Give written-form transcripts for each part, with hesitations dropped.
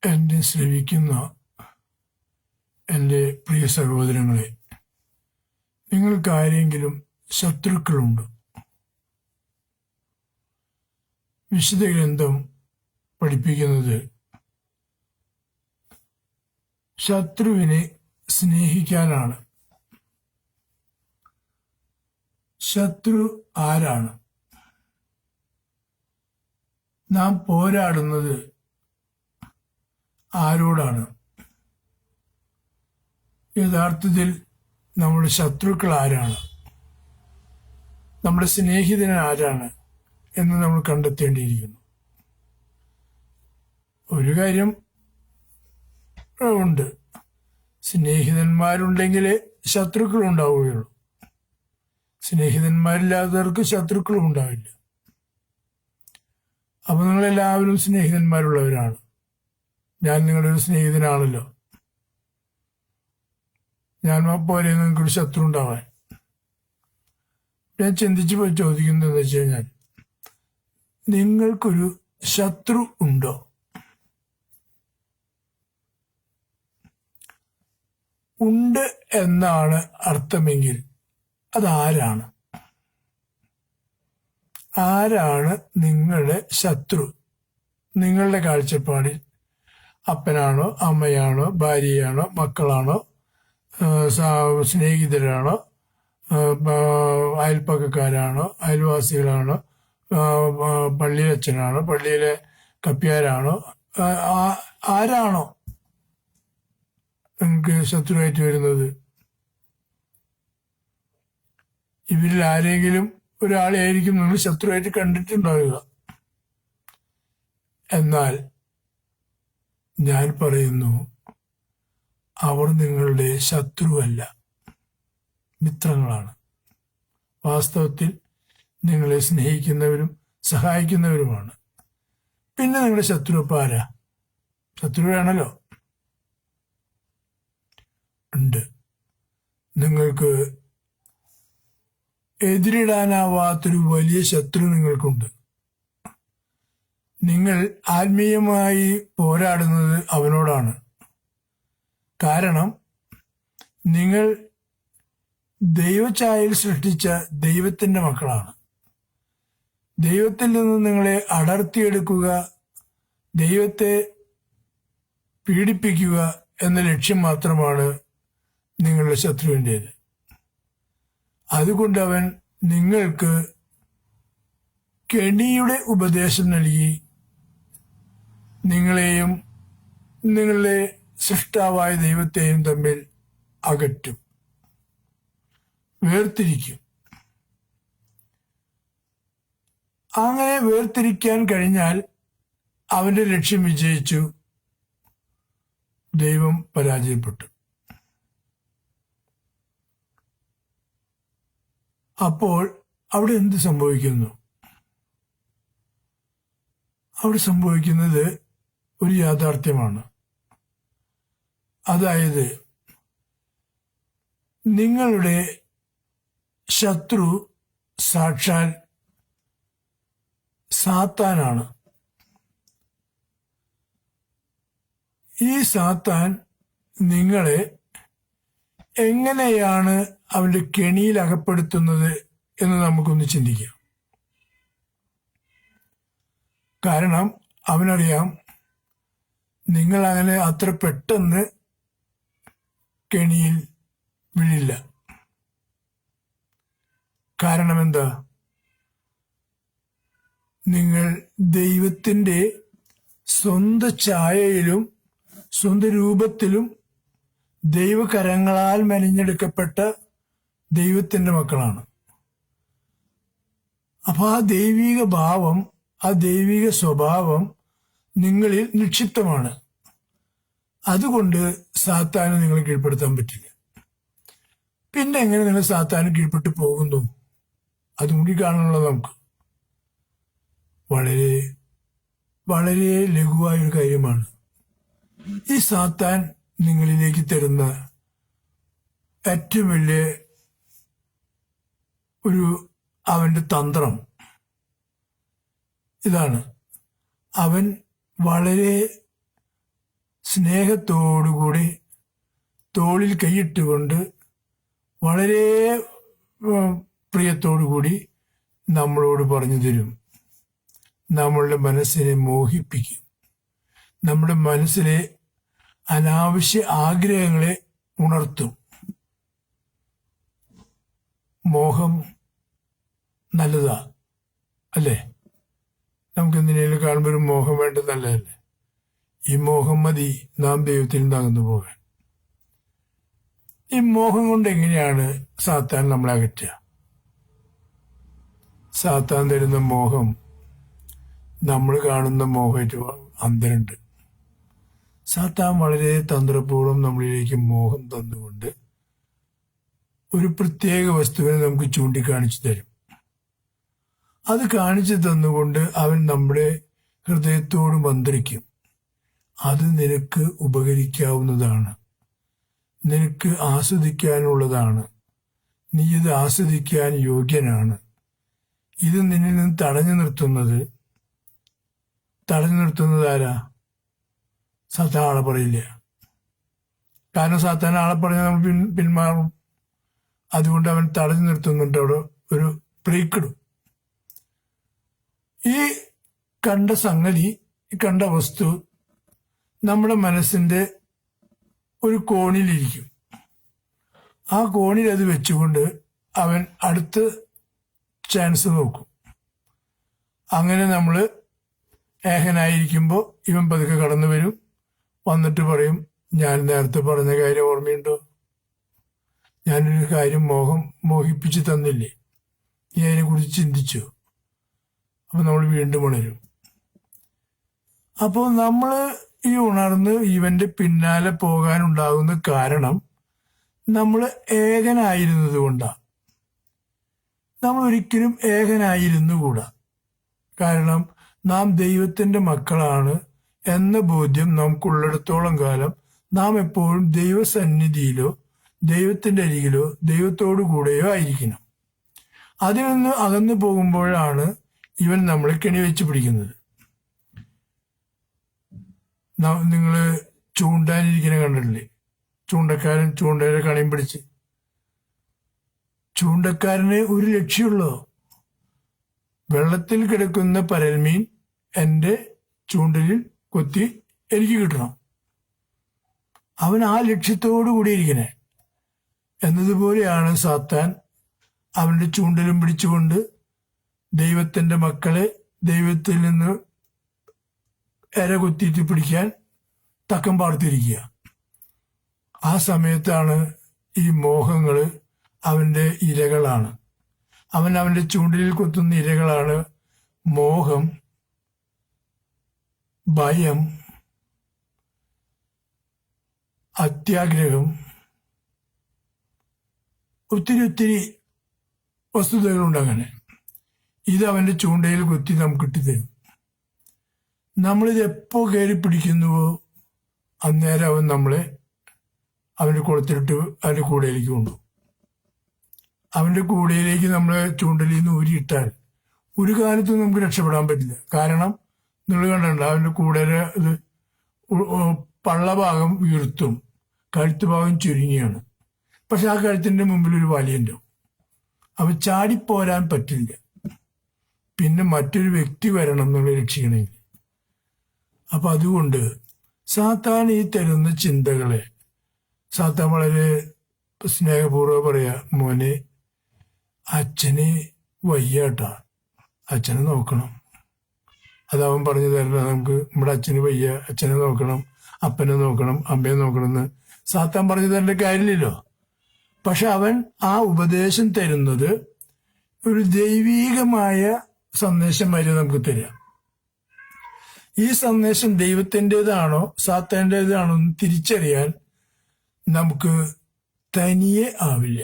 എന്നെ ശ്രവിക്കുന്ന എൻ്റെ പ്രിയ സഹോദരങ്ങളെ, നിങ്ങൾക്കാരെങ്കിലും ശത്രുക്കളുണ്ട്? വിശുദ്ധ ഗ്രന്ഥം പഠിപ്പിക്കുന്നത് ശത്രുവിനെ സ്നേഹിക്കാനാണ്. ശത്രു ആരാണ്? നാം പോരാടുന്നത് ആരോടാണ്? യഥാർത്ഥത്തിൽ നമ്മുടെ ശത്രുക്കൾ ആരാണ്, നമ്മുടെ സ്നേഹിതൻ ആരാണ് എന്ന് നമ്മൾ കണ്ടെത്തേണ്ടിയിരിക്കുന്നു. ഒരു കാര്യം ഉണ്ട്, സ്നേഹിതന്മാരുണ്ടെങ്കിലേ ശത്രുക്കൾ ഉണ്ടാവുകയുള്ളൂ. സ്നേഹിതന്മാരില്ലാത്തവർക്ക് ശത്രുക്കളും ഉണ്ടാവില്ല. അപ്പൊ നിങ്ങളെല്ലാവരും സ്നേഹിതന്മാരുള്ളവരാണ്. ഞാൻ നിങ്ങളുടെ ഒരു സ്നേഹിതനാണല്ലോ. ഞാൻ പോലെ നിങ്ങൾക്കൊരു ശത്രു ഉണ്ടാവാൻ. ഞാൻ ചിന്തിച്ചു പോയി ചോദിക്കുന്നത് എന്താ വെച്ച് കഴിഞ്ഞാൽ, നിങ്ങൾക്കൊരു ശത്രു ഉണ്ടോ? ഉണ്ട് എന്നാണ് അർത്ഥമെങ്കിൽ അതാരാണ്? ആരാണ് നിങ്ങളുടെ ശത്രു? നിങ്ങളുടെ കാഴ്ചപ്പാടിൽ അപ്പനാണോ, അമ്മയാണോ, ഭാര്യയാണോ, മക്കളാണോ, സ്നേഹിതരാണോ, അയൽപ്പക്കക്കാരാണോ, അയൽവാസികളാണോ, പള്ളിയിലെ അച്ഛനാണോ, പള്ളിയിലെ കപ്പ്യാരാണോ, ആരാണോ നിങ്ങൾക്ക് ശത്രുവായിട്ട് വരുന്നത്? ഇവരിൽ ആരെങ്കിലും ഒരാളെ ആയിരിക്കും നിങ്ങൾ ശത്രുവായിട്ട് കണ്ടിട്ടുണ്ടാവുക. എന്നാൽ ഞാൻ പറയുന്നു, അവർ നിങ്ങളുടെ ശത്രുവല്ല, മിത്രങ്ങളാണ്. വാസ്തവത്തിൽ നിങ്ങളെ സ്നേഹിക്കുന്നവരും സഹായിക്കുന്നവരുമാണ്. പിന്നെ നിങ്ങളുടെ ശത്രു ഇപ്പം ആരാ? ശത്രുവാണല്ലോ. ഉണ്ട്. നിങ്ങൾക്ക് എതിരിടാനാവാത്തൊരു വലിയ ശത്രു നിങ്ങൾക്കുണ്ട്. നിങ്ങൾ ആത്മീയമായി പോരാടുന്നത് അവനോടാണ്. കാരണം നിങ്ങൾ ദൈവഛായയിൽ സൃഷ്ടിച്ച ദൈവത്തിന്റെ മക്കളാണ്. ദൈവത്തിൽ നിന്ന് നിങ്ങളെ അടർത്തിയെടുക്കുക, ദൈവത്തെ പീഡിപ്പിക്കുക എന്ന ലക്ഷ്യം മാത്രമാണ് നിങ്ങളുടെ ശത്രുവിൻ്റേത്. അതുകൊണ്ട് അവൻ നിങ്ങൾക്ക് കെണിയുടെ ഉപദേശം നൽകി നിങ്ങളെയും നിങ്ങളുടെ സൃഷ്ടാവായ ദൈവത്തെയും തമ്മിൽ അകറ്റും, വേർതിരിക്കും. അങ്ങനെ വേർതിരിക്കാൻ കഴിഞ്ഞാൽ അവന്റെ ലക്ഷ്യം വിജയിച്ചു, ദൈവം പരാജയപ്പെട്ടു. അപ്പോൾ അവിടെ എന്ത് സംഭവിക്കുന്നു? അവിടെ സംഭവിക്കുന്നത് ഒരു യാഥാർത്ഥ്യമാണ്. അതായത് നിങ്ങളുടെ ശത്രു സാക്ഷാൽ സാത്താനാണ്. ഈ സാത്താൻ നിങ്ങളെ എങ്ങനെയാണ് അവന്റെ കെണിയിൽ അകപ്പെടുത്തുന്നത് എന്ന് നമുക്കൊന്ന് ചിന്തിക്കാം. കാരണം അവനറിയാം നിങ്ങൾ അങ്ങനെ അത്ര പെട്ടെന്ന് കെണിയിൽ വീഴില്ല. കാരണം എന്താ? നിങ്ങൾ ദൈവത്തിന്റെ സ്വന്തം ഛായയിലും സ്വന്തം രൂപത്തിലും ദൈവകരങ്ങളാൽ മെനഞ്ഞെടുക്കപ്പെട്ട ദൈവത്തിന്റെ മക്കളാണ്. അപ്പൊ ആ ദൈവിക ഭാവം, ആ ദൈവിക സ്വഭാവം നിങ്ങളിൽ നിക്ഷിപ്തമാണ്. അതുകൊണ്ട് സാത്താന് നിങ്ങളെ കീഴ്പ്പെടുത്താൻ പറ്റില്ല. പിന്നെ എങ്ങനെ നിങ്ങൾ സാത്താന് കീഴ്പ്പെട്ട് പോകുന്നു? അതും കൂടി കാണാനുള്ള നമുക്ക് വളരെ വളരെ ലഘുവായൊരു കാര്യമാണ്. ഈ സാത്താൻ നിങ്ങളിലേക്ക് തരുന്ന ഏറ്റവും വലിയ അവന്റെ തന്ത്രം ഇതാണ്. അവൻ വളരെ സ്നേഹത്തോടുകൂടി തോളിൽ കൈയിട്ടുകൊണ്ട് വളരെ പ്രിയത്തോടുകൂടി നമ്മളോട് പറഞ്ഞു തരും. നമ്മളുടെ മനസ്സിനെ മോഹിപ്പിക്കും. നമ്മുടെ മനസ്സിലെ അനാവശ്യ ആഗ്രഹങ്ങളെ ഉണർത്തും. മോഹം നല്ലതാ അല്ലേ? നമുക്ക് എന്തിനേലും കാണുമ്പോൾ ഒരു മോഹം വേണ്ടത് നല്ലതല്ലേ? ഈ മോഹം മതി നാം ദൈവത്തിൽ നിന്ന് അകന്നു പോകാൻ. ഈ മോഹം കൊണ്ട് എങ്ങനെയാണ് സാത്താൻ നമ്മളെ അകറ്റുക? സാത്താൻ തരുന്ന മോഹം നമ്മൾ കാണുന്ന മോഹമായിട്ട് അന്തരമുണ്ട്. സാത്താൻ വളരെ തന്ത്രപൂർവ്വം നമ്മളിലേക്ക് മോഹം തന്നുകൊണ്ട് ഒരു പ്രത്യേക വസ്തുവിനെ നമുക്ക് ചൂണ്ടിക്കാണിച്ചു തരും. അത് കാണിച്ചു തന്നുകൊണ്ട് അവൻ നമ്മുടെ ഹൃദയത്തോട് മന്ത്രിക്കും. അത് നിനക്ക് ഉപകരിക്കാവുന്നതാണ്, നിനക്ക് ആസ്വദിക്കാനുള്ളതാണ്, നീ ഇത് ആസ്വദിക്കാൻ യോഗ്യനാണ്. ഇത് നിന്നിൽ നിന്ന് തടഞ്ഞു നിർത്തുന്നത് ആരാ? സാത്താൻ ആളെ പറയില്ല. കാരണം സാത്താൻ ആളെ പറഞ്ഞാൽ നമ്മൾ പിന്മാറും. അതുകൊണ്ട് അവൻ തടഞ്ഞു നിർത്തുന്നുണ്ട്. അവിടെ ഒരു ബ്രേക്ക് ഇടും. ഈ കണ്ട സംഗതി, ഈ കണ്ട വസ്തു നമ്മുടെ മനസ്സിന്റെ ഒരു കോണിലിരിക്കും. ആ കോണിൽ അത് വെച്ചുകൊണ്ട് അവൻ അടുത്ത ചാൻസ് നോക്കും. അങ്ങനെ നമ്മൾ ഏകനായിരിക്കുമ്പോൾ ഇവൻ പതുക്കെ കടന്നു വരും. വന്നിട്ട് പറയും, ഞാൻ നേരത്തെ പറഞ്ഞ കാര്യം ഓർമ്മയുണ്ടോ? ഞാനൊരു കാര്യം മോഹിപ്പിച്ച് തന്നില്ലേ? നീ അതിനെക്കുറിച്ച് ചിന്തിച്ചോ? അപ്പൊ നമ്മൾ വീണ്ടും ഉണരും. അപ്പോൾ നമ്മൾ ഈ ഉണർന്ന് ഇവന്റെ പിന്നാലെ പോകാനുണ്ടാകുന്ന കാരണം നമ്മൾ ഏകനായിരുന്നത് കൊണ്ടാണ്. നമ്മൾ ഒരിക്കലും ഏകനായിരുന്നുകൂടാ. കാരണം നാം ദൈവത്തിന്റെ മക്കളാണ് എന്ന ബോധ്യം നമുക്കുള്ളിടത്തോളം കാലം നാം എപ്പോഴും ദൈവസന്നിധിയിലോ ദൈവത്തിന്റെ അരികിലോ ദൈവത്തോടു കൂടെയോ ആയിരിക്കണം. അതിൽ നിന്ന് അകന്നു പോകുമ്പോഴാണ് ഇവൻ നമ്മളെ കെണിവെച്ച് പിടിക്കുന്നത്. നിങ്ങള് ചൂണ്ടാനിരിക്കുന്ന കണ്ടിട്ടില്ലേ? ചൂണ്ടക്കാരൻ ചൂണ്ടയുടെ കണിയും പിടിച്ച്. ചൂണ്ടക്കാരന് ഒരു ലക്ഷ്യമുള്ളോ? വെള്ളത്തിൽ കിടക്കുന്ന പരൽമീൻ എന്റെ ചൂണ്ടലിൽ കൊത്തി എനിക്ക് കിട്ടണം. അവൻ ആ ലക്ഷ്യത്തോടു കൂടിയിരിക്കണേ. എന്നതുപോലെയാണ് സാത്താൻ അവന്റെ ചൂണ്ടലും പിടിച്ചുകൊണ്ട് ദൈവത്തിന്റെ മക്കളെ ദൈവത്തിൽ നിന്ന് എര കൊത്തിയിട്ട് പിടിക്കാൻ തക്കം പാർത്തിരിക്കുക. ആ സമയത്താണ് ഈ മോഹങ്ങള് അവന്റെ ഇരകളാണ്. അവന്റെ ചൂണ്ടലിൽ കൊത്തുന്ന ഇരകളാണ് മോഹം, ഭയം, അത്യാഗ്രഹം, ഒത്തിരി വസ്തുതകളുണ്ട്. അങ്ങനെ ഇത് അവന്റെ ചൂണ്ടയിൽ കൊത്തി നമുക്ക് ഇട്ടുതരും. നമ്മളിത് എപ്പോ കയറി പിടിക്കുന്നുവോ അന്നേരം അവൻ നമ്മളെ അവന്റെ കുളത്തിലിട്ട് അവന്റെ കൂടയിലേക്ക് കൊണ്ടുപോകും. അവന്റെ കൂടയിലേക്ക് നമ്മളെ ചൂണ്ടലിൽ നിന്ന് ഊരിയിട്ടാൽ ഒരു കാലത്തും നമുക്ക് രക്ഷപ്പെടാൻ പറ്റില്ല. കാരണം നിങ്ങൾ കണ്ടിട്ടുണ്ട്, അവന്റെ കൂടയിലെ ഇത് പള്ളഭാഗം വീർത്തും കഴുത്ത് ഭാഗം ചുരുങ്ങിയാണ്. പക്ഷെ ആ കഴുത്തിന്റെ മുമ്പിൽ ഒരു വലയുണ്ടാവും. അവ ചാടിപ്പോരാൻ പറ്റില്ല. പിന്നെ മറ്റൊരു വ്യക്തി വരണം എന്നുള്ള രക്ഷിക്കണമെങ്കിൽ. അപ്പൊ അതുകൊണ്ട് സാത്താൻ ഈ തരുന്ന ചിന്തകളെ സാത്താൻ വളരെ സ്നേഹപൂർവ്വം പറയാ, മോനെ അച്ഛന് വയ്യാട്ടാ, അച്ഛനെ നോക്കണം. അതവൻ പറഞ്ഞു തരണം. നമുക്ക് നമ്മുടെ അച്ഛന് വയ്യ, അച്ഛനെ നോക്കണം, അപ്പനെ നോക്കണം, അമ്മയെ നോക്കണം എന്ന് സാത്താൻ പറഞ്ഞു തരേണ്ട കാര്യമില്ലല്ലോ. പക്ഷെ അവൻ ആ ഉപദേശം തരുന്നത് ഒരു ദൈവീകമായ സന്ദേശമായിരുന്നു നമുക്ക് തരിക. ഈ സന്ദേശം ദൈവത്തിൻ്റെതാണോ സാത്താൻ്റെതാണോ എന്ന് തിരിച്ചറിയാൻ നമുക്ക് തനിയെ ആവില്ല.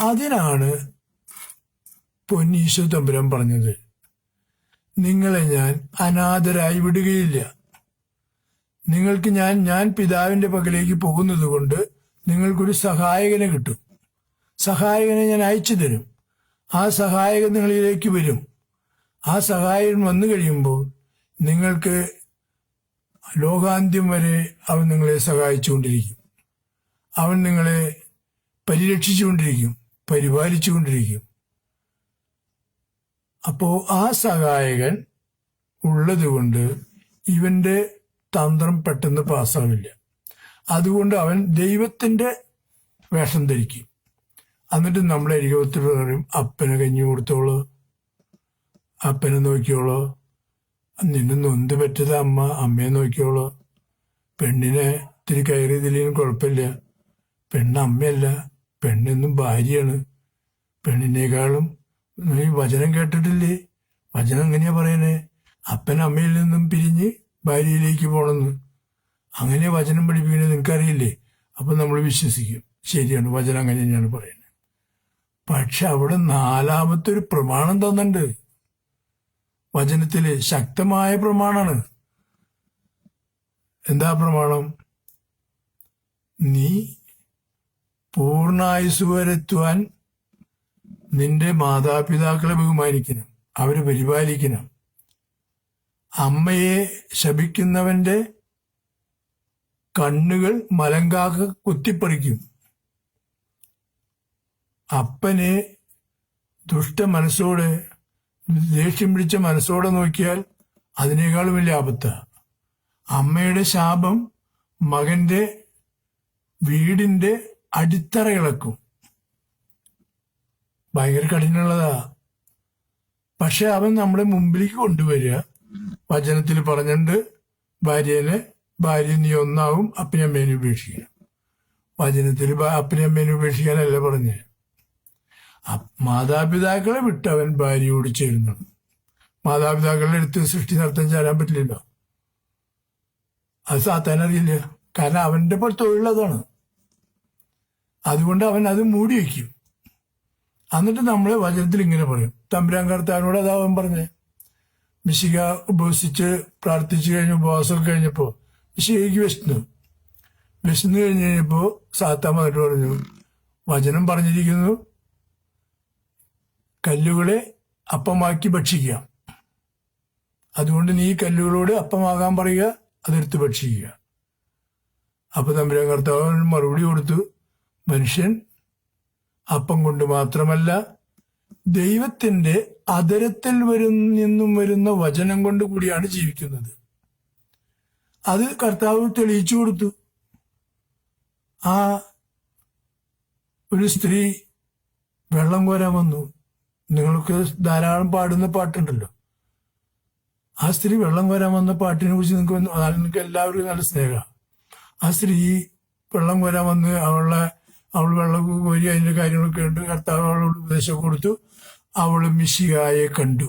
അതിനാണ് പൊന്നീശോ തമ്പുരാൻ പറഞ്ഞത്, നിങ്ങളെ ഞാൻ അനാഥരായി വിടുകയില്ല. നിങ്ങൾക്ക് ഞാൻ പിതാവിന്റെ പക്കലേക്ക് പോകുന്നത് കൊണ്ട് നിങ്ങൾക്കൊരു സഹായകനെ കിട്ടും. സഹായകനെ ഞാൻ അയച്ചു തരും. ആ സഹായകൻ നിങ്ങളിലേക്ക് വരും. ആ സഹായകൻ വന്നു കഴിയുമ്പോൾ നിങ്ങൾക്ക് ലോകാന്ത്യം വരെ അവൻ നിങ്ങളെ സഹായിച്ചുകൊണ്ടിരിക്കും. അവൻ നിങ്ങളെ പരിരക്ഷിച്ചുകൊണ്ടിരിക്കും, പരിപാലിച്ചുകൊണ്ടിരിക്കും. അപ്പോ ആ സഹായകൻ ഉള്ളതുകൊണ്ട് ഇവന്റെ തന്ത്രം പെട്ടെന്ന് പാസ്സാവില്ല. അതുകൊണ്ട് അവൻ ദൈവത്തിന്റെ വേഷം ധരിക്കും. എന്നിട്ട് നമ്മളെ അരികത്തിൽ പറയും, അപ്പനെ കഞ്ഞി കൊടുത്തോളൂ, അപ്പനെ നോക്കിയോളൂ, നിന്നെ നൊന്ത് പറ്റത് അമ്മയെ നോക്കിയോളൂ, പെണ്ണിനെ ഇത്തിരി കയറിയതിലും കുഴപ്പമില്ല, പെണ്ണ് അമ്മയല്ല, പെണ്ണെന്നും ഭാര്യയാണ്, പെണ്ണിനേക്കാളും നീ വചനം കേട്ടിട്ടില്ലേ, വചനം എങ്ങനെയാ പറയണേ, അപ്പൻ അമ്മയിൽ നിന്നും പിരിഞ്ഞ് ഭാര്യയിലേക്ക് പോണെന്ന്. അങ്ങനെ വചനം പഠിപ്പിക്കുന്നത് നിനക്കറിയില്ലേ? അപ്പൊ നമ്മൾ വിശ്വസിക്കും, ശരിയാണ്, വചനം അങ്ങനെ തന്നെയാണ് പറയുന്നത്. പക്ഷെ അവിടെ നാലാമത്തെ ഒരു പ്രമാണം തന്നുണ്ട്. വചനത്തില് ശക്തമായ പ്രമാണാണ്. എന്താ പ്രമാണം? നീ പൂർണ്ണായുസ് വരെത്തുവാൻ നിന്റെ മാതാപിതാക്കളെ ബഹുമാനിക്കണം, അവരെ പരിപാലിക്കണം. അമ്മയെ ശപിക്കുന്നവന്റെ കണ്ണുകൾ മലങ്കാക്ക കുത്തിപ്പറിക്കും. അപ്പനെ ദുഷ്ട മനസ്സോടെ, ദേഷ്യം പിടിച്ച മനസ്സോടെ നോക്കിയാൽ അതിനേക്കാളും വലിയ ആപത്താ. അമ്മയുടെ ശാപം മകന്റെ വീടിന്റെ അടിത്തറ ഇളക്കും. ഭയങ്കര കഠിനമുള്ളതാ. പക്ഷെ അവൻ നമ്മുടെ മുമ്പിലേക്ക് കൊണ്ടുവരിക. വചനത്തിൽ പറഞ്ഞിട്ടുണ്ട്, ഭാര്യ നീ ഒന്നാവും, അപ്പനമ്മേനെ ഉപേക്ഷിക്കണം. വചനത്തിൽ അപ്പനമ്മേനെ ഉപേക്ഷിക്കാനല്ല പറഞ്ഞ്, മാതാപിതാക്കളെ വിട്ട് അവൻ ഭാര്യയോട് ചേരുന്നു. മാതാപിതാക്കളുടെ അടുത്ത് സൃഷ്ടി നടത്താൻ ചേരാൻ പറ്റില്ലല്ലോ. അത് സാത്താൻ അറിയില്ല, കാരണം അവന്റെ തൊഴിലതാണ്. അതുകൊണ്ട് അവൻ അത് മൂടി വയ്ക്കും. എന്നിട്ട് നമ്മളെ വചനത്തിൽ ഇങ്ങനെ പറയും, തമ്പുരാൻ കർത്താവിനോട് അതാ അവൻ പറഞ്ഞേ. മിശിക ഉപവസിച്ച് പ്രാർത്ഥിച്ചു കഴിഞ്ഞ് ഉപവാസമൊക്കെ കഴിഞ്ഞപ്പോ മിശികയ്ക്ക് വിശന്നു കഴിഞ്ഞപ്പോ സാത്താൻ വന്നിട്ട് പറഞ്ഞു, വചനം പറഞ്ഞിരിക്കുന്നു, കല്ലുകളെ അപ്പമാക്കി ഭക്ഷിക്കുക. അതുകൊണ്ട് നീ കല്ലുകളോട് അപ്പമാകാൻ പറയുക, അതെടുത്ത് ഭക്ഷിക്കുക. അപ്പൊ തമ്പുരാൻ കർത്താവ് മറുപടി കൊടുത്തു, മനുഷ്യൻ അപ്പം കൊണ്ട് മാത്രമല്ല ദൈവത്തിന്റെ അധരത്തിൽ നിന്നും വരുന്ന വചനം കൊണ്ട് കൂടിയാണ് ജീവിക്കുന്നത്. അത് കർത്താവ് തെളിയിച്ചു കൊടുത്തു. ആ ഒരു സ്ത്രീ വെള്ളം കോരാൻ വന്നു. നിങ്ങൾക്ക് ധാരാളം പാടുന്ന പാട്ടുണ്ടല്ലോ. ആ സ്ത്രീ വെള്ളം കോരാൻ വന്ന പാട്ടിനെ കുറിച്ച് നിങ്ങൾക്ക് എല്ലാവർക്കും നല്ല സ്നേഹമാണ്. ആ സ്ത്രീ വെള്ളം കോരാൻ വന്ന് അവൾ വെള്ളം കോരി അതിന്റെ കാര്യങ്ങളൊക്കെ ഉണ്ട്. കർത്താവ് അവളോട് ഉപദേശം കൊടുത്തു. അവള് മിശിഹായെ കണ്ടു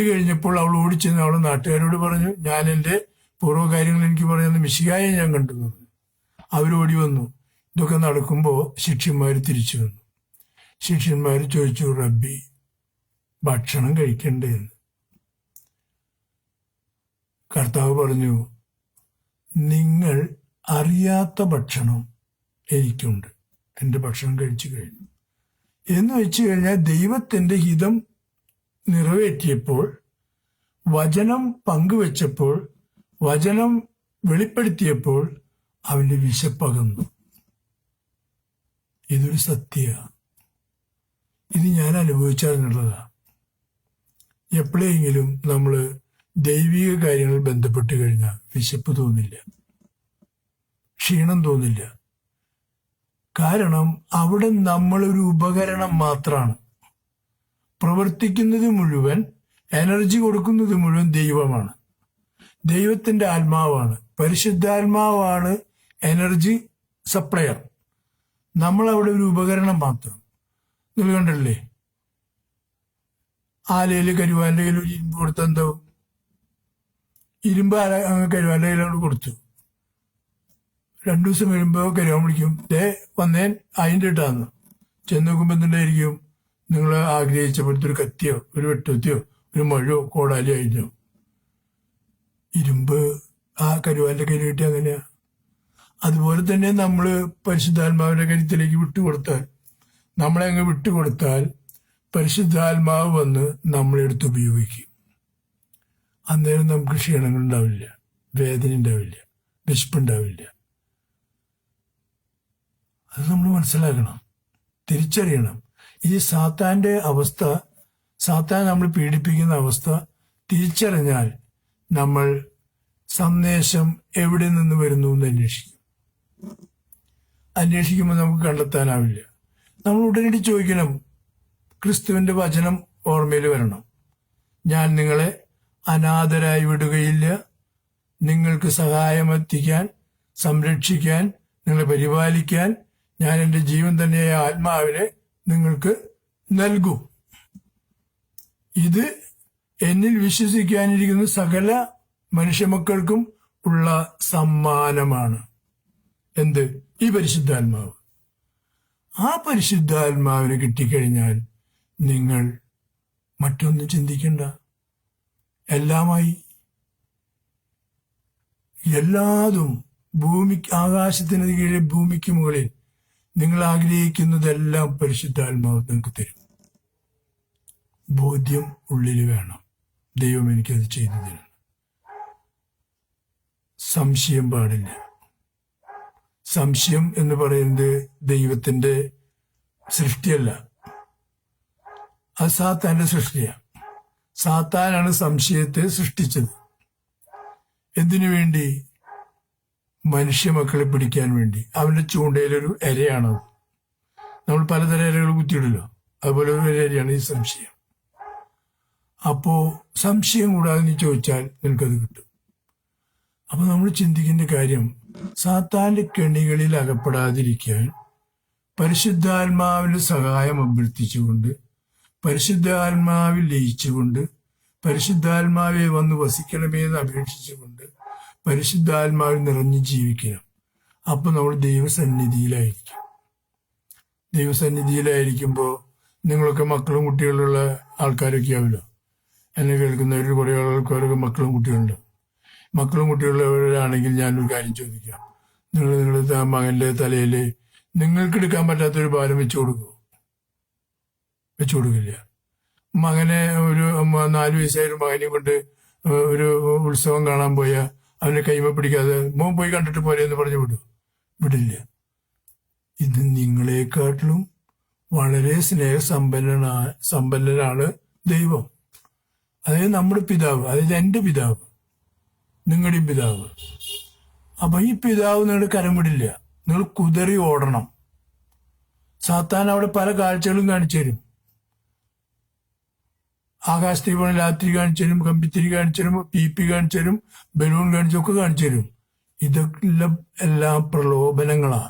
കഴിഞ്ഞപ്പോൾ അവൾ ഓടിച്ചെന്ന് അവളെ നാട്ടുകാരോട് പറഞ്ഞു, ഞാൻ എൻ്റെ പൂർവ്വകാര്യങ്ങൾ എനിക്ക് പറയുന്നത് മിശിഹായെ ഞാൻ കണ്ടു. അവരോടി വന്നു. ഇതൊക്കെ നടക്കുമ്പോൾ ശിഷ്യന്മാർ തിരിച്ചു വന്നു. ശിഷ്യന്മാർ ചോദിച്ചു, റബ്ബി, ഭക്ഷണം കഴിക്കണ്ടേ എന്ന്. കർത്താവ് പറഞ്ഞു, നിങ്ങൾ അറിയാത്ത ഭക്ഷണം എനിക്കുണ്ട്, എൻ്റെ ഭക്ഷണം കഴിച്ചു കഴിഞ്ഞു എന്ന് വെച്ചു കഴിഞ്ഞാൽ ദൈവത്തിന്റെ ഹിതം നിറവേറ്റിയപ്പോൾ, വചനം പങ്കുവെച്ചപ്പോൾ, വചനം വെളിപ്പെടുത്തിയപ്പോൾ അവന്റെ വിശപ്പകന്നു. ഇതൊരു സത്യമാണ്. ഇത് ഞാൻ അനുഭവിച്ചറിഞ്ഞുള്ളതാ. എപ്പോഴെങ്കിലും നമ്മൾ ദൈവിക കാര്യങ്ങൾ ബന്ധപ്പെട്ട് കഴിഞ്ഞാൽ വിശപ്പ് തോന്നില്ല, ക്ഷീണം തോന്നില്ല. കാരണം അവിടെ നമ്മളൊരു ഉപകരണം മാത്രമാണ്. പ്രവർത്തിക്കുന്നത് മുഴുവൻ, എനർജി കൊടുക്കുന്നത് മുഴുവൻ ദൈവമാണ്. ദൈവത്തിന്റെ ആത്മാവാണ്, പരിശുദ്ധാത്മാവാണ് എനർജി സപ്ലയർ. നമ്മളവിടെ ഒരു ഉപകരണം മാത്രം. നിങ്ങൾ കണ്ടല്ലേ, ആലയിൽ കരുവാന്റെ കയ്യിൽ ഒരു ഇരുമ്പ് കൊടുത്ത എന്താവും? ഇരുമ്പ് കരുവാന്റെ കയ്യിലോട് കൊടുത്തു. 2 ദിവസം കഴിയുമ്പോ കരുവാൻ വിളിക്കും, വന്നേൻ അതിൻ്റെ ഇട്ടാന്ന്. ചെന്ന് നോക്കുമ്പോ എന്തുണ്ടായിരിക്കും? നിങ്ങൾ ആഗ്രഹിച്ച പോലത്തെ ഒരു കത്തിയോ ഒരു വെട്ടുകത്തിയോ ഒരു മഴയോ കോടാലിയോ ആയിരുന്നു. ഇരുമ്പ് ആ കരുവാന്റെ കയ്യിൽ കിട്ടി. അങ്ങനെയാ. അതുപോലെ തന്നെ നമ്മള് പരിശുദ്ധാത്മാവിന്റെ കരുത്തിലേക്ക് വിട്ടുകൊടുത്താൽ, നമ്മളെ അങ്ങ് വിട്ടുകൊടുത്താൽ പരിശുദ്ധാത്മാവ് വന്ന് നമ്മളെടുത്ത് ഉപയോഗിക്കും. അന്നേരം നമുക്ക് ക്ഷീണങ്ങൾ ഉണ്ടാവില്ല, വേദന ഉണ്ടാവില്ല, വിശപ്പുണ്ടാവില്ല. അത് നമ്മൾ മനസ്സിലാക്കണം, തിരിച്ചറിയണം. ഈ സാത്താന്റെ അവസ്ഥ, സാത്താൻ നമ്മൾ പീഡിപ്പിക്കുന്ന അവസ്ഥ തിരിച്ചറിഞ്ഞാൽ നമ്മൾ സന്ദേശം എവിടെ നിന്ന് വരുന്നു എന്ന് അന്വേഷിക്കുമ്പോൾ നമുക്ക് കണ്ടെത്താനാവില്ല. നമ്മൾ ഉടനടി ചോദിക്കണം, ക്രിസ്തുവിന്റെ വചനം ഓർമ്മയിൽ വരണം. ഞാൻ നിങ്ങളെ അനാഥരായി വിടുകയില്ല, നിങ്ങൾക്ക് സഹായമെത്തിക്കാൻ, സംരക്ഷിക്കാൻ, നിങ്ങളെ പരിപാലിക്കാൻ ഞാൻ എൻ്റെ ജീവൻ തന്നെയായ ആത്മാവിനെ നിങ്ങൾക്ക് നൽകും. ഇത് എന്നിൽ വിശ്വസിക്കാനിരിക്കുന്ന സകല മനുഷ്യമക്കൾക്കും ഉള്ള സമ്മാനമാണ്. എന്ത്? ഈ പരിശുദ്ധാത്മാവ്. ആ പരിശുദ്ധാത്മാവിനെ കിട്ടിക്കഴിഞ്ഞാൽ നിങ്ങൾ മറ്റൊന്നും ചിന്തിക്കണ്ട, എല്ലാമായി. എല്ലാതും ആകാശത്തിന് കീഴിൽ ഭൂമിക്ക് മുകളിൽ നിങ്ങൾ ആഗ്രഹിക്കുന്നതെല്ലാം പരിശുദ്ധാത്മാവ് നിങ്ങൾക്ക് തരും. ബോധ്യം ഉള്ളിൽ വേണം, ദൈവം എനിക്കത് ചെയ്തു തരണം. സംശയം പാടില്ല. സംശയം എന്ന് പറയുന്നത് ദൈവത്തിന്റെ സൃഷ്ടിയല്ല, അത് സാത്താന്റെ സൃഷ്ടിയാണ്. സാത്താനാണ് സംശയത്തെ സൃഷ്ടിച്ചത്. എന്തിനു വേണ്ടി? മനുഷ്യമക്കളെ പിടിക്കാൻ വേണ്ടി. അവന്റെ ചൂണ്ടയിലൊരു ഇരയാണത്. നമ്മൾ പലതരം ഇരകൾ കുത്തിയിടല്ലോ, അതുപോലെ ഒരു ഇരയാണ് ഈ സംശയം. അപ്പോ സംശയം കൂടാതെ നീ ചോദിച്ചാൽ നിനക്കത് കിട്ടും. അപ്പൊ നമ്മൾ ചിന്തിക്കേണ്ട കാര്യം, സാത്താന്റെ കെണികളിൽ അകപ്പെടാതിരിക്കാൻ പരിശുദ്ധാത്മാവിന്റെ സഹായം അഭ്യർത്ഥിച്ചുകൊണ്ട്, പരിശുദ്ധാത്മാവിൽ ലയിച്ചുകൊണ്ട്, പരിശുദ്ധാത്മാവെ വന്ന് വസിക്കണമേ എന്ന് അപേക്ഷിച്ചുകൊണ്ട് പരിശുദ്ധാത്മാവിൽ നിറഞ്ഞു ജീവിക്കണം. അപ്പൊ നമ്മൾ ദൈവസന്നിധിയിലായിരിക്കും. ദൈവസന്നിധിയിലായിരിക്കുമ്പോൾ നിങ്ങളൊക്കെ മക്കളും കുട്ടികളുള്ള ആൾക്കാരൊക്കെ ആവില്ല. എന്നെ കേൾക്കുന്നവരിൽ കുറേ ആൾക്കാരൊക്കെ മക്കളും കുട്ടികളുണ്ടാവും. മക്കളും കുട്ടികളുള്ളവരാണെങ്കിൽ ഞാനൊരു കാര്യം ചോദിക്കാം. നിങ്ങളുടെ മകന്റെ തലയിൽ നിങ്ങൾക്ക് എടുക്കാൻ പറ്റാത്തൊരു ഭാരം വെച്ചു കൊടുക്കില്ല. മകനെ ഒരു 4 വയസ്സായ ഒരു മകനെ കൊണ്ട് ഒരു ഉത്സവം കാണാൻ പോയ അവനെ കൈമ പിടിക്കാതെ മോൻ പോയി കണ്ടിട്ട് പോരെ എന്ന് പറഞ്ഞു വിടില്ല. ഇത് നിങ്ങളെക്കാട്ടിലും വളരെ സ്നേഹസമ്പന്നനാണ് ദൈവം. അതായത് നമ്മുടെ പിതാവ്, അതായത് എൻ്റെ പിതാവ്, നിങ്ങളുടെയും പിതാവ്. അപ്പൊ ഈ പിതാവ് നിങ്ങളുടെ കരം വിടില്ല. നിങ്ങൾ കുതറി ഓടണം. സാത്താൻ അവിടെ പല കാഴ്ചകളും കാണിച്ചു തരും. ആകാശത്തിൽ പോണ രാത്രി കാണിച്ചു തരും, കമ്പിത്തിരി കാണിച്ചു തരും, പി കാണിച്ചു തരും, ബലൂൺ കാണിച്ചൊക്കെ കാണിച്ചു തരും. ഇതൊക്കെ എല്ലാം പ്രലോഭനങ്ങളാ.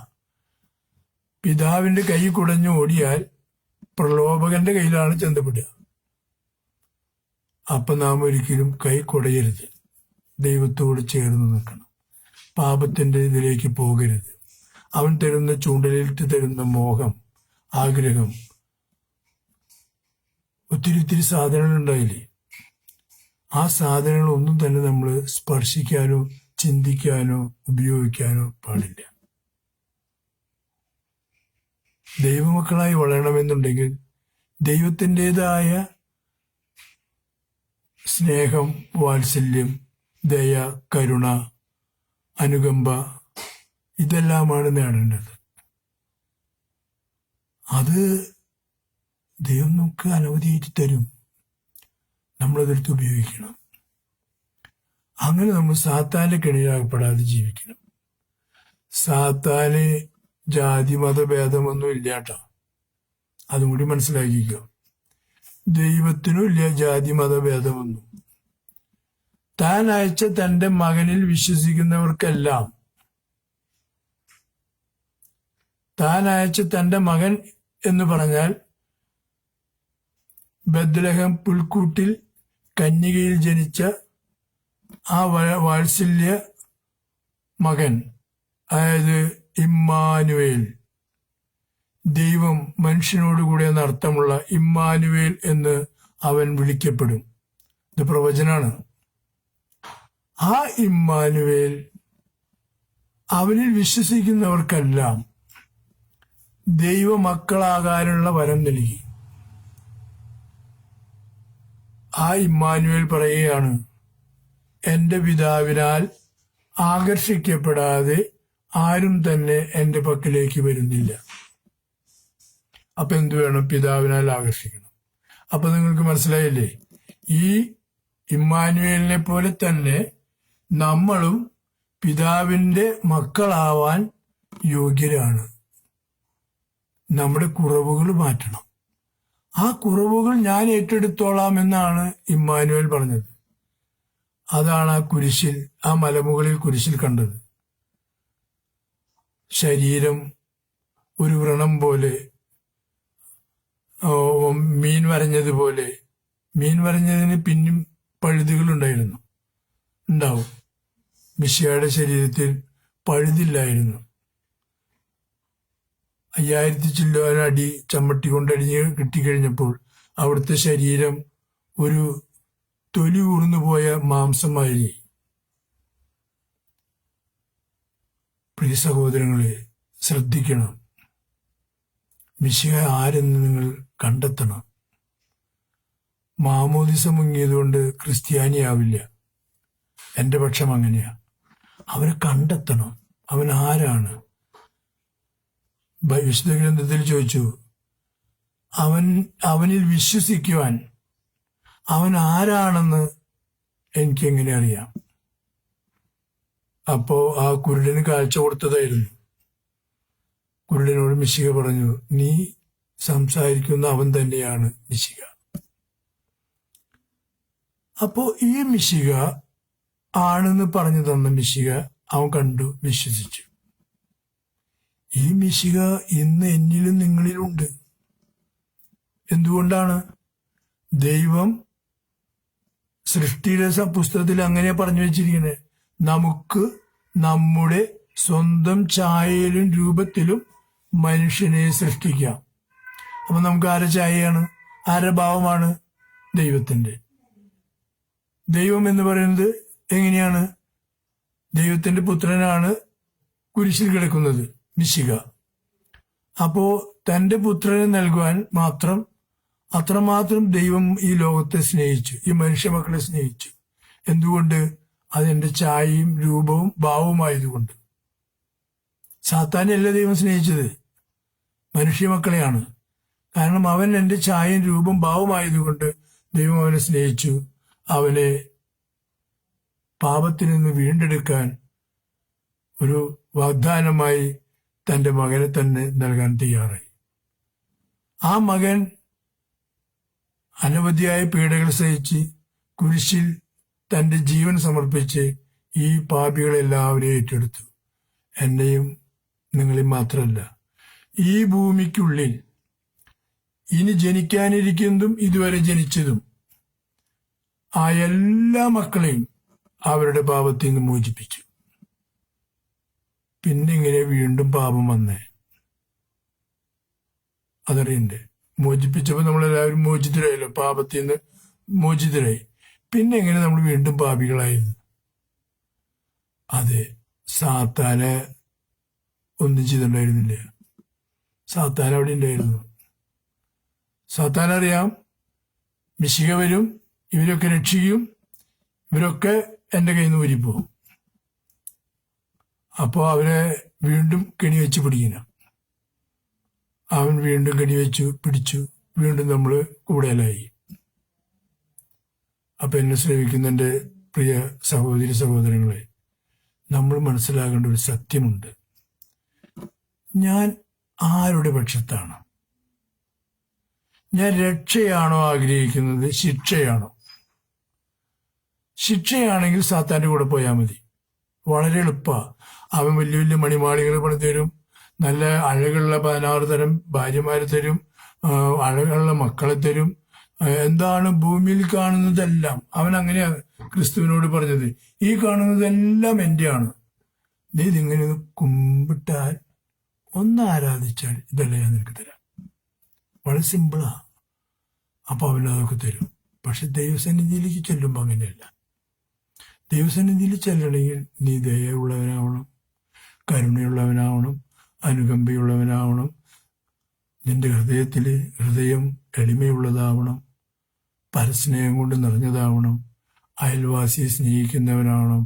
പിതാവിന്റെ കൈ കുടഞ്ഞു ഓടിയാൽ പ്രലോഭകന്റെ കയ്യിലാണ് ചെന്നപ്പെടുക. അപ്പൊ നാം ഒരിക്കലും കൈ കുടയരുത്, ദൈവത്തോട് ചേർന്ന് നിൽക്കണം. പാപത്തിന്റെ ഇതിലേക്ക് പോകരുത്. അവൻ തരുന്ന ചൂണ്ടലിട്ട് തരുന്ന മോഹം, ആഗ്രഹം, ഒത്തിരി സാധനങ്ങൾ ഉണ്ടായില്ലേ? ആ സാധനങ്ങളൊന്നും തന്നെ നമ്മൾ സ്പർശിക്കാനോ ചിന്തിക്കാനോ ഉപയോഗിക്കാനോ പാടില്ല. ദൈവമക്കളായി വളരണമെന്നുണ്ടെങ്കിൽ ദൈവത്തിൻ്റെതായ സ്നേഹം, വാത്സല്യം, ദയ, കരുണ, അനുകമ്പ ഇതെല്ലാമാണ് നേടേണ്ടത്. അത് ദൈവം നമുക്ക് അനവധിയായിട്ട് തരും. നമ്മളതെടുത്ത് ഉപയോഗിക്കണം. അങ്ങനെ നമ്മൾ സാത്താന്റെ കെണിയിലാകപ്പെടാതെ ജീവിക്കണം. സാത്താന് ജാതി മതഭേദമൊന്നും ഇല്ലാട്ടോ, അതും കൂടി മനസ്സിലാക്കിക്കോ. ദൈവത്തിനും ഇല്ല ജാതി മതഭേദമൊന്നും. താൻ അയച്ച തന്റെ മകനിൽ വിശ്വസിക്കുന്നവർക്കെല്ലാം, താൻ അയച്ച തന്റെ മകൻ എന്ന് പറഞ്ഞാൽ ബത്ലഹേം പുൽക്കൂട്ടിൽ കന്യകയിൽ ജനിച്ച ആ വാത്സല്യ മകൻ, അതായത് ഇമ്മാനുവേൽ, ദൈവം മനുഷ്യനോടുകൂടെ എന്ന അർത്ഥമുള്ള ഇമ്മാനുവേൽ എന്ന് അവൻ വിളിക്കപ്പെടും. ഇത് പ്രവചനാണ്. ആ ഇമ്മാനുവേൽ അവനിൽ വിശ്വസിക്കുന്നവർക്കെല്ലാം ദൈവമക്കളാകാനുള്ള വരം നൽകി. ആ ഇമ്മാനുവേൽ പറയുകയാണ്, എൻ്റെ പിതാവിനാൽ ആകർഷിക്കപ്പെടാതെ ആരും തന്നെ എൻ്റെ പക്കലേക്ക് വരുന്നില്ല. അപ്പൊ എന്തു വേണം? പിതാവിനാൽ ആകർഷിക്കണം. അപ്പൊ നിങ്ങൾക്ക് മനസ്സിലായില്ലേ? ഈ ഇമ്മാനുവേലിനെ പോലെ തന്നെ നമ്മളും പിതാവിന്റെ മക്കളാവാൻ യോഗ്യരാണ്. നമ്മുടെ കുറവുകൾ മാറ്റണം. ആ കുറവുകൾ ഞാൻ ഏറ്റെടുത്തോളാം എന്നാണ് ഇമ്മാനുവേൽ പറഞ്ഞത്. അതാണ് ആ കുരിശിൽ, ആ മലമുകളിൽ കുരിശിൽ കണ്ടത്. ശരീരം ഒരു വ്രണം പോലെ, മീൻ വരഞ്ഞതുപോലെ. മീൻ വരഞ്ഞതിന് പിന്നും പഴുതുകൾ ഉണ്ടാവും. മിശിഹായുടെ ശരീരത്തിൽ പഴുതില്ലായിരുന്നു. 5000 ചില്ലുവാൻ അടി ചമ്മട്ടി കൊണ്ടടിഞ്ഞ് കിട്ടിക്കഴിഞ്ഞപ്പോൾ അവിടുത്തെ ശരീരം ഒരു തൊലി ഊർന്നു പോയ മാംസമായി. പ്രിയ സഹോദരങ്ങളെ, ശ്രദ്ധിക്കണം. മിശിഹ ആരെന്ന് നിങ്ങൾ കണ്ടെത്തണം. മാമോദിസ മുങ്ങിയതുകൊണ്ട് ക്രിസ്ത്യാനിയാവില്ല. എന്റെ പക്ഷം അങ്ങനെയാ. അവരെ കണ്ടെത്തണം. അവൻ ആരാണ്? വിശുദ്ധ ഗ്രന്ഥത്തിൽ ചോദിച്ചു, അവനിൽ വിശ്വസിക്കുവാൻ അവൻ ആരാണെന്ന് എനിക്കെങ്ങനെ അറിയാം? അപ്പോ ആ കുരുടന് കാഴ്ച കൊടുത്തതായിരുന്നു. കുരുടനോട് മിശിഹ പറഞ്ഞു, നീ സംസാരിക്കുന്ന അവൻ തന്നെയാണ് മിശിഹ. അപ്പോ ഈ മിശിഹ ആണെന്ന് പറഞ്ഞു തന്ന മിശിഹ അവൻ കണ്ടു, വിശ്വസിച്ചു. ഈ മിശിഹ ഇന്ന് എന്നിലും നിങ്ങളിലുണ്ട്. എന്തുകൊണ്ടാണ്? ദൈവം സൃഷ്ടിയുടെ പുസ്തകത്തിൽ അങ്ങനെ പറഞ്ഞു വെച്ചിരിക്കുന്നത്, നമുക്ക് നമ്മുടെ സ്വന്തം ഛായയിലും രൂപത്തിലും മനുഷ്യനെ സൃഷ്ടിക്കാം. അപ്പൊ നമുക്ക് ആരുടെ ഛായയാണ്? ആരുടെ ഭാവമാണ്? ദൈവത്തിന്റെ. ദൈവം എന്ന് പറയുന്നത് എങ്ങനെയാണ്? ദൈവത്തിന്റെ പുത്രനാണ് കുരിശിൽ കിടക്കുന്നത്, മിശിഹ. അപ്പോ തന്റെ പുത്രനെ നൽകുവാൻ അത്രമാത്രം ദൈവം ഈ ലോകത്തെ സ്നേഹിച്ചു, ഈ മനുഷ്യ മക്കളെ സ്നേഹിച്ചു. എന്തുകൊണ്ട്? അതെന്റെ ഛായയും രൂപവും ഭാവവുമായതുകൊണ്ട്. സാത്താനെയല്ല ദൈവം സ്നേഹിച്ചത്, മനുഷ്യ മക്കളെയാണ്. കാരണം അവൻ എന്റെ ഛായയും രൂപം ഭാവമായതുകൊണ്ട് ദൈവം അവനെ സ്നേഹിച്ചു. അവനെ പാപത്തിൽ നിന്ന് വീണ്ടെടുക്കാൻ ഒരു വാഗ്ദാനമായി തന്റെ മകനെ തന്നെ നൽകാൻ തയ്യാറായി. ആ മകൻ അനവധിയായ പീഡകൾ സഹിച്ച് കുരിശിൽ തന്റെ ജീവൻ സമർപ്പിച്ച് ഈ പാപികളെല്ലാവരെയും ഏറ്റെടുത്തു. എന്നെയും നിങ്ങളെയും മാത്രമല്ല, ഈ ഭൂമിക്കുള്ളിൽ ഇനി ജനിക്കാനിരിക്കുന്നതും ഇതുവരെ ജനിച്ചതും ആ എല്ലാ മക്കളെയും അവരുടെ പാപത്തിൽ നിന്ന് മോചിപ്പിച്ചു. പിന്നെ ഇങ്ങനെ വീണ്ടും പാപം വന്നേ? അതറിയണ്ടേ? മോചിപ്പിച്ചപ്പോൾ നമ്മളെല്ലാവരും മോചിതരായല്ലോ, പാപത്തിൽ നിന്ന് മോചിതരായി. പിന്നെ എങ്ങനെ നമ്മൾ വീണ്ടും പാപികളായിരുന്നു? അതെ, സാത്താനെ ഒന്നും ചെയ്തിട്ടുണ്ടായിരുന്നില്ല. സാത്താൻ അവിടെ ഉണ്ടായിരുന്നു. സാത്താൻ അറിയാം, മിശിഹ വരും, ഇവരൊക്കെ രക്ഷിക്കും, ഇവരൊക്കെ എന്റെ കയ്യിൽ നിന്ന് ഊരിപ്പോവും. അപ്പോ അവരെ വീണ്ടും കെണിവെച്ച് പിടിക്കണം. അവൻ വീണ്ടും കെണിവെച്ചു പിടിച്ചു, വീണ്ടും നമ്മൾ കൂടലായി. അപ്പൊ എന്നെ ശ്രമിക്കുന്ന എൻ്റെ പ്രിയ സഹോദരി സഹോദരങ്ങളെ, നമ്മൾ മനസ്സിലാക്കേണ്ട ഒരു സത്യമുണ്ട്. ഞാൻ ആരുടെ പക്ഷത്താണ്? ഞാൻ രക്ഷയാണോ ആഗ്രഹിക്കുന്നത്, ശിക്ഷയാണോ? ശിക്ഷയാണെങ്കിൽ സാത്താന്റെ കൂടെ പോയാൽ മതി, വളരെ എളുപ്പ. അവൻ വലിയ വലിയ മണിമാളികൾ പണി തരും, നല്ല അഴകുള്ള 16 തരം ഭാര്യമാരെ തരും, അഴകുള്ള മക്കളെ തരും. എന്താണ് ഭൂമിയിൽ കാണുന്നതെല്ലാം അവൻ അങ്ങനെയാ ക്രിസ്തുവിനോട് പറഞ്ഞത്, ഈ കാണുന്നതെല്ലാം എന്റെയാണ്. നീ ഇതിങ്ങനെ കുമ്പിട്ടാൽ, ഒന്ന് ആരാധിച്ചാൽ ഇതെല്ലാം ഞാൻ നിനക്ക് തരാം. വളരെ സിമ്പിളാ. അപ്പൊ അവനതൊക്കെ തരും. പക്ഷെ ദൈവസന്നിധിയിലേക്ക് ചെല്ലുമ്പോ അങ്ങനെയല്ല. ദൈവസന്നിധിയിൽ ചെല്ലണമെങ്കിൽ നീ ദയയുള്ളവനാവണം, കരുണയുള്ളവനാവണം, അനുകമ്പയുള്ളവനാവണം. നിന്റെ ഹൃദയം എളിമയുള്ളതാവണം, പരസ്നേഹം കൊണ്ട് നിറഞ്ഞതാവണം. അയൽവാസിയെ സ്നേഹിക്കുന്നവനാണോ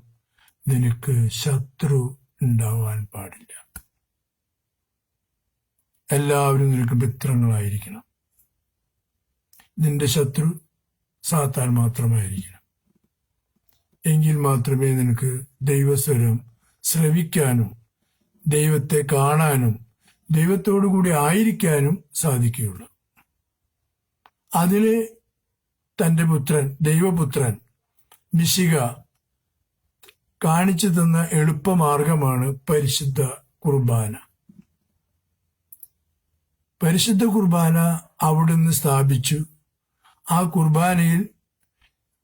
നിനക്ക് ശത്രു ഉണ്ടാവാൻ പാടില്ല. എല്ലാവരും നിനക്ക് മിത്രങ്ങളായിരിക്കണം. നിന്റെ ശത്രു സാത്താൻ മാത്രമായിരിക്കണം. എങ്കിൽ മാത്രമേ നിനക്ക് ദൈവസ്വരം ശ്രവിക്കാനും ദൈവത്തെ കാണാനും ദൈവത്തോടു കൂടി ആയിരിക്കാനും സാധിക്കുകയുള്ളൂ. അതിന് തൻ്റെ പുത്രൻ, ദൈവപുത്രൻ മിശിഹ കാണിച്ചു തന്ന എളുപ്പമാർഗമാണ് പരിശുദ്ധ കുർബാന. പരിശുദ്ധ കുർബാന അവിടുന്ന് സ്ഥാപിച്ചു. ആ കുർബാനയിൽ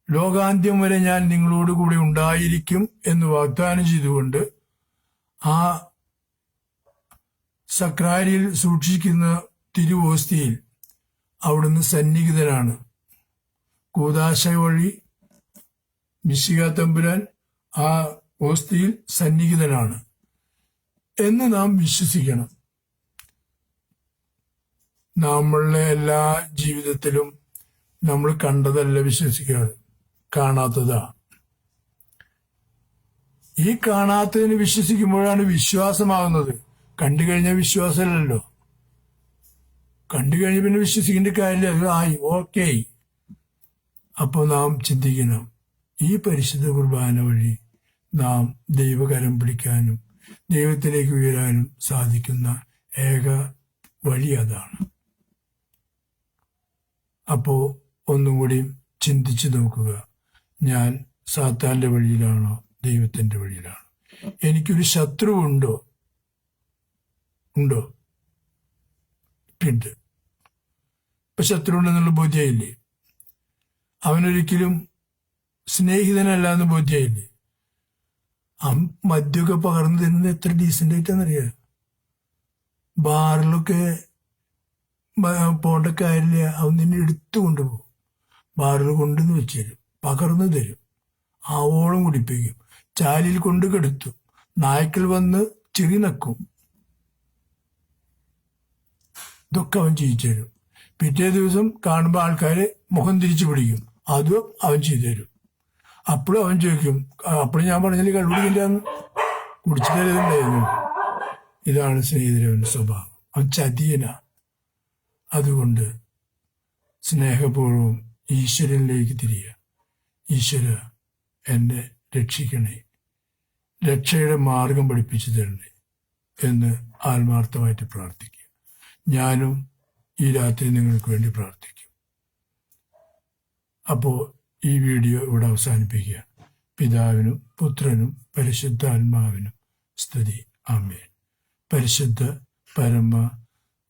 ലോകാന്ത്യം വരെ ഞാൻ നിങ്ങളോടുകൂടി ഉണ്ടായിരിക്കും എന്ന് വാഗ്ദാനം ചെയ്തുകൊണ്ട് ആ സക്രാരിയിൽ സൂക്ഷിക്കുന്ന തിരുവോസ്തിയിൽ അവിടുന്ന് സന്നിഹിതനാണ്. കൂദാശ വഴി മിശിഹ തമ്പുരാൻ ആ ഓസ്തിയിൽ സന്നിഹിതനാണ് എന്ന് നാം വിശ്വസിക്കണം. നമ്മളുടെ എല്ലാ ജീവിതത്തിലും നമ്മൾ കണ്ടതല്ല വിശ്വസിക്കുക, കാണാത്തതാ. ഈ കാണാത്തതിന് വിശ്വസിക്കുമ്പോഴാണ് വിശ്വാസമാകുന്നത്. കണ്ടു കഴിഞ്ഞാൽ വിശ്വാസമല്ലല്ലോ. കണ്ടു കഴിഞ്ഞ പിന്നെ വിശ്വസിക്കേണ്ട കാര്യമില്ല. അത് ആയി, ഓക്കെ. അപ്പോൾ നാം ചിന്തിക്കണം, ഈ പരിശുദ്ധ കുർബാന വഴി നാം ദൈവകരം പിടിക്കാനും ദൈവത്തിലേക്ക് ഉയരാനും സാധിക്കുന്ന ഏക വഴി അതാണ്. അപ്പോ ഒന്നും കൂടി ചിന്തിച്ചു നോക്കുക, ഞാൻ സാത്താന്റെ വഴിയിലാണോ ദൈവത്തിന്റെ വഴിയിലാണോ? എനിക്കൊരു ശത്രു ഉണ്ടോ? ഉണ്ട്. ഇപ്പൊ ശത്രു ഉണ്ടെന്നുള്ള ബോധ്യമില്ലേ? അവനൊരിക്കലും സ്നേഹിതനല്ല എന്ന് ബോധ്യമില്ലേ? മദ്യമൊക്കെ പകർന്നു തരുന്നത് എത്ര ഡീസൻ്റ് ആയിട്ടാണെന്നറിയാം. ബാറിലൊക്കെ പോണ്ട കാര്യമില്ല, അവൻ നിന്നെ എടുത്തു കൊണ്ടുപോകും. ബാറിൽ കൊണ്ടുവന്ന് വെച്ച് തരും, പകർന്നു തരും, ആവോളം കുടിപ്പിക്കും, ചാലിൽ കൊണ്ട് കെടുത്തു, നായ്ക്കൾ വന്ന് ചെറി നക്കും. ഇതൊക്കെ അവൻ ചെയ്യിച്ചു തരും. പിറ്റേ ദിവസം കാണുമ്പോൾ ആൾക്കാരെ മുഖം തിരിച്ചു പിടിക്കും, അതും അവൻ ചെയ്തു തരും. അപ്പോഴും അവൻ ചോദിക്കും, അപ്പോഴും ഞാൻ പറഞ്ഞാൽ കണ്ടുപിടിക്കില്ലാന്ന്, കുടിച്ചിട്ടുണ്ടായിരുന്നു. ഇതാണ് സ്നേഹിതരവന്റെ സ്വഭാവം. അവൻ ചതിയനാ. അതുകൊണ്ട് സ്നേഹപൂർവ്വം ഈശ്വരനിലേക്ക് തിരിയുക. ഈശ്വര, എന്നെ രക്ഷിക്കണേ, രക്ഷയുടെ മാർഗം പഠിപ്പിച്ചു തരണേ എന്ന് ആത്മാർത്ഥമായിട്ട് പ്രാർത്ഥിക്കുക. ഞാനും ഈ രാത്രി നിങ്ങൾക്ക് വേണ്ടി പ്രാർത്ഥിക്കും. അപ്പോൾ ഈ വീഡിയോ ഇവിടെ അവസാനിപ്പിക്കുക. പിതാവിനും പുത്രനും പരിശുദ്ധാത്മാവിനും സ്തുതി. ആമേൻ. പരിശുദ്ധ പരമ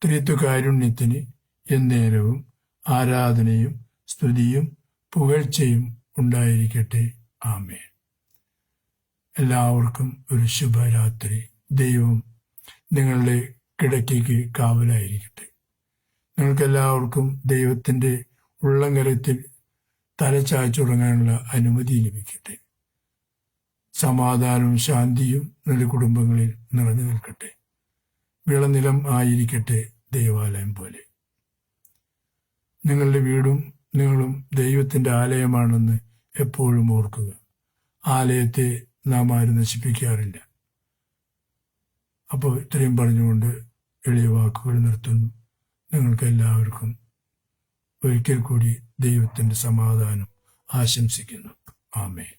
ത്രിത്വകാരുണ്യത്തിന് എന്നേരവും ആരാധനയും സ്തുതിയും പുകഴ്ചയും ഉണ്ടായിരിക്കട്ടെ. ആമേൻ. എല്ലാവർക്കും ഒരു ശുഭരാത്രി. ദൈവം നിങ്ങളുടെ കിടക്കയ്ക്ക് കാവലായിരിക്കട്ടെ. നിങ്ങൾക്കെല്ലാവർക്കും ദൈവത്തിൻ്റെ ഉള്ളംകരത്തിൽ തലചായ്ച്ചുറങ്ങാനുള്ള അനുമതി ലഭിക്കട്ടെ. സമാധാനവും ശാന്തിയും നിങ്ങളുടെ കുടുംബങ്ങളിൽ നിറഞ്ഞു നിൽക്കട്ടെ. വിളനിലം ആയിരിക്കട്ടെ ദേവാലയം പോലെ. നിങ്ങളുടെ വീടും നിങ്ങളും ദൈവത്തിൻ്റെ ആലയമാണെന്ന് എപ്പോഴും ഓർക്കുക. ആലയത്തെ നാം ആരും നശിപ്പിക്കാറില്ല. അപ്പോൾ ഇത്രയും പറഞ്ഞുകൊണ്ട് എളിയ വാക്കുകൾ നിർത്തുന്നു. നിങ്ങൾക്ക് എല്ലാവർക്കും ഒരിക്കൽ കൂടി ദൈവത്തിൻ്റെ സമാധാനം ആശംസിക്കുന്നു. ആമേൻ.